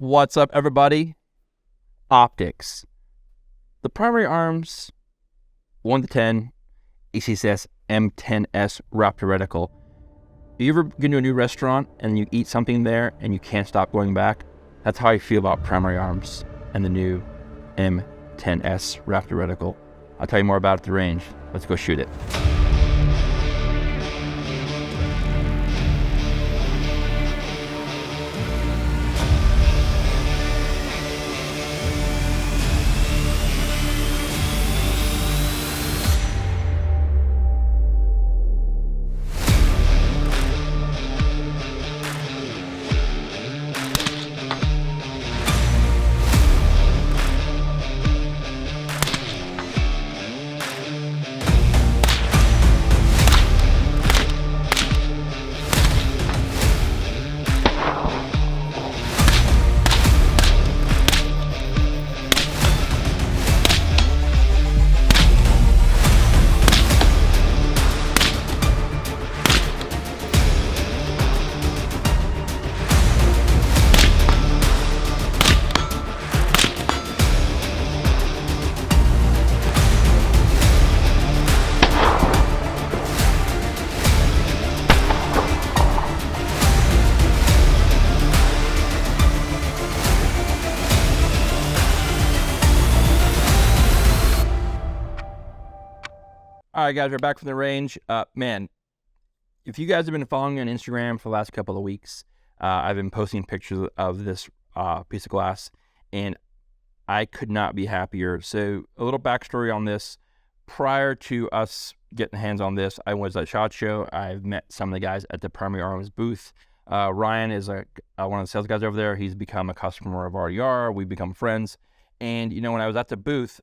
What's up, everybody? Optics. The primary arms 1 to 10 ACCS M10S Raptor reticle. You ever get to a new restaurant and you eat something there and you can't stop going back? That's how I feel about primary arms and the new M10S Raptor reticle. I'll tell you more about it at the range. Let's go shoot it. All right, guys, we're back from the range. Man, if you guys have been following me on Instagram for the last couple of weeks, I've been posting pictures of this piece of glass, and I could not be happier. So a little backstory on this. Prior to us getting hands on this, I was at SHOT Show. I've met some of the guys at the Primary Arms booth. Ryan is one of the sales guys over there. He's become a customer of RDR. We've become friends. And, you know, when I was at the booth,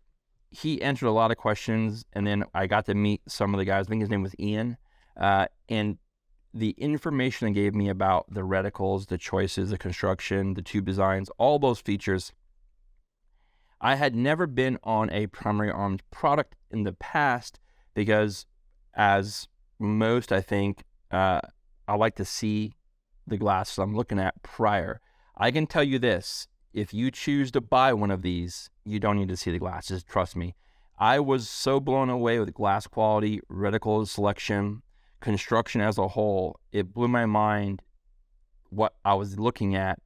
he answered a lot of questions, and then I got to meet some of the guys. I think his name was Ian, and the information they gave me about the reticles, the choices, the construction, the tube designs, all those features. I had never been on a primary arms product in the past because, as most, I think, I like to see the glasses I'm looking at prior. I can tell you this. If you choose to buy one of these, you don't need to see the glasses, trust me. I was so blown away with glass quality, reticle selection, construction as a whole. It blew my mind what I was looking at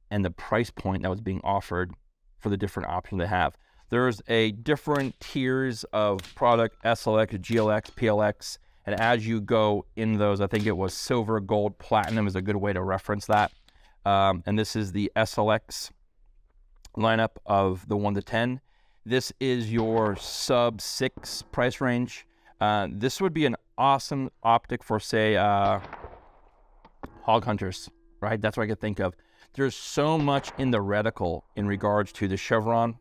and the price point that was being offered for the different options they have. There's a different tiers of product, SLX, GLX, PLX, and as you go in those, I think it was silver, gold, platinum is a good way to reference that. And this is the SLX lineup of the 1 to 10. This is your sub 6 price range. This would be an awesome optic for, say, hog hunters, right? That's what I could think of. There's so much in the reticle in regards to the chevron,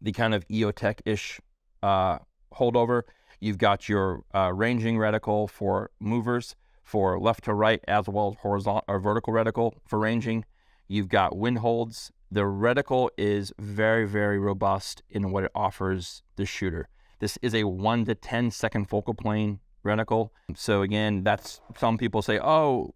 the kind of EOTech-ish holdover. You've got your ranging reticle for movers, for left to right, as well as horizontal or vertical reticle for ranging. You've got wind holds. The reticle is very, very robust in what it offers the shooter. This is a 1 to 10 second focal plane reticle. So again, that's, some people say, oh,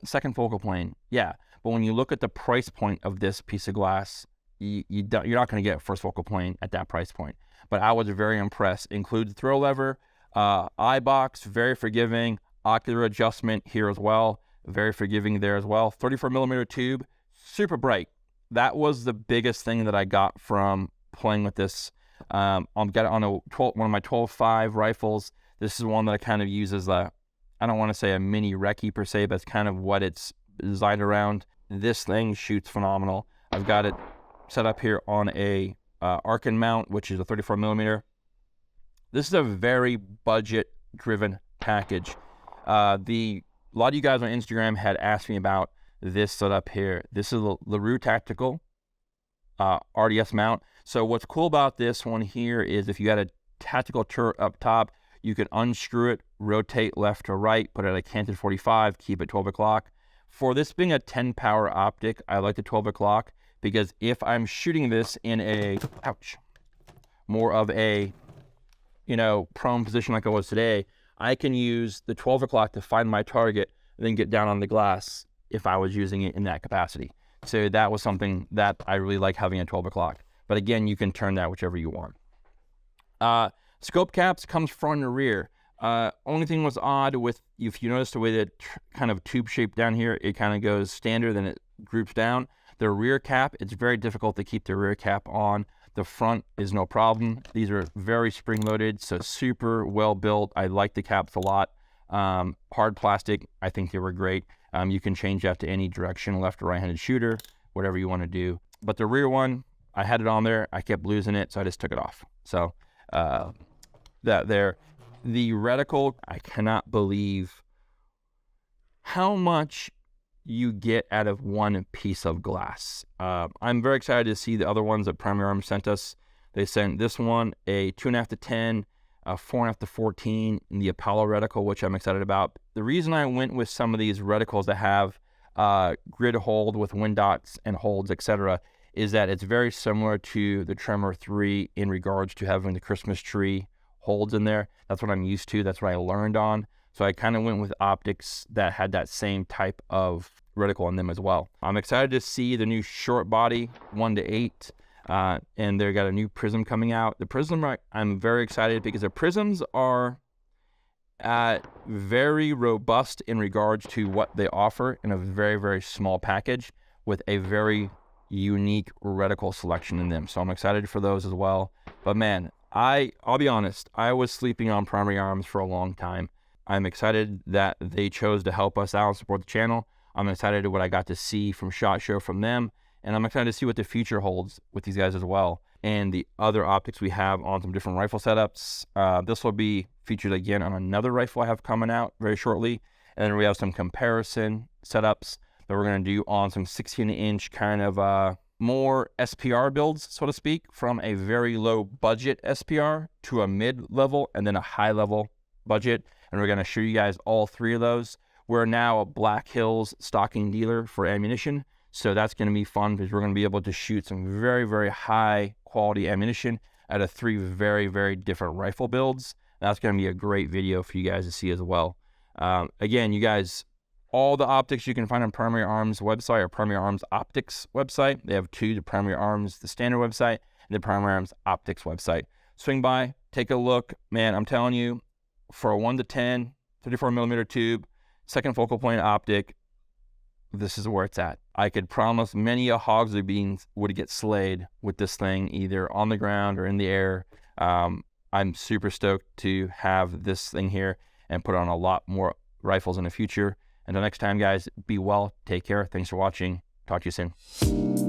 second focal plane. Yeah, but when you look at the price point of this piece of glass, you're not going to get first focal plane at that price point. But I was very impressed. Includes throw lever, eye box, very forgiving, ocular adjustment here as well, very forgiving there as well. 34 millimeter tube, super bright. That was the biggest thing that I got from playing with this. I've got it on one of my 12.5 rifles. This is one that I kind of use as I don't want to say a mini recce per se, but it's kind of what it's designed around. This thing shoots phenomenal. I've got it set up here on a Arkin mount, which is a 34 millimeter. This is a very budget-driven package. A lot of you guys on Instagram had asked me about this setup here. This is a LaRue Tactical RDS mount. So what's cool about this one here is if you had a tactical turret up top, you can unscrew it, rotate left to right, put it at a canted 45, keep it 12 o'clock. For this being a 10 power optic, I like the 12 o'clock because if I'm shooting this in a, more of a, prone position like I was today, I can use the 12 o'clock to find my target and then get down on the glass if I was using it in that capacity. So that was something that I really like having at 12 o'clock. But again, you can turn that whichever you want. Scope caps comes front and rear. Only thing was odd with, if you notice the way that kind of tube shape down here, it kind of goes standard, then it groups down. The rear cap, it's very difficult to keep the rear cap on. The front is no problem. These are very spring loaded, so super well built. I like the caps a lot. Hard plastic, I think they were great. You can change that to any direction, left or right-handed shooter, whatever you want to do. But the rear one, I had it on there. I kept losing it, so I just took it off. So that there. The reticle, I cannot believe how much you get out of one piece of glass. I'm very excited to see the other ones that Primary Arms sent us. They sent this one a 2.5 to 10, a 4.5 to 14, and the Apollo reticle, which I'm excited about. The reason I went with some of these reticles that have grid hold with wind dots and holds, etc., is that it's very similar to the Tremor 3 in regards to having the Christmas tree holds in there. That's what I'm used to. That's what I learned on. So I kind of went with optics that had that same type of reticle in them as well. I'm excited to see the new short body 1 to 8, and they got a new prism coming out. The prism, I'm very excited because the prisms are very robust in regards to what they offer in a very, very small package with a very unique reticle selection in them. So I'm excited for those as well. But man, I'll be honest, I was sleeping on Primary Arms for a long time. I'm excited that they chose to help us out and support the channel. I'm excited at what I got to see from SHOT Show from them, and I'm excited to see what the future holds with these guys as well. And the other optics we have on some different rifle setups. This will be featured again on another rifle I have coming out very shortly. And then we have some comparison setups that we're going to do on some 16-inch kind of more SPR builds, so to speak, from a very low budget SPR to a mid-level and then a high-level budget. And we're going to show you guys all three of those. We're now a Black Hills stocking dealer for ammunition, so that's going to be fun because we're going to be able to shoot some very, very high quality ammunition out of 3 very, very different rifle builds. That's going to be a great video for you guys to see as well. Again, you guys, all the optics you can find on Primary Arms website or Primary Arms Optics website. They have 2, the Primary Arms, the standard website, and the Primary Arms Optics website. Swing by, take a look. Man, I'm telling you, for a 1 to 10, 34mm tube, second focal point optic, this is where it's at. I could promise many a hogs or beans would get slayed with this thing, either on the ground or in the air. I'm super stoked to have this thing here and put on a lot more rifles in the future. Until next time, guys, be well, take care. Thanks for watching. Talk to you soon.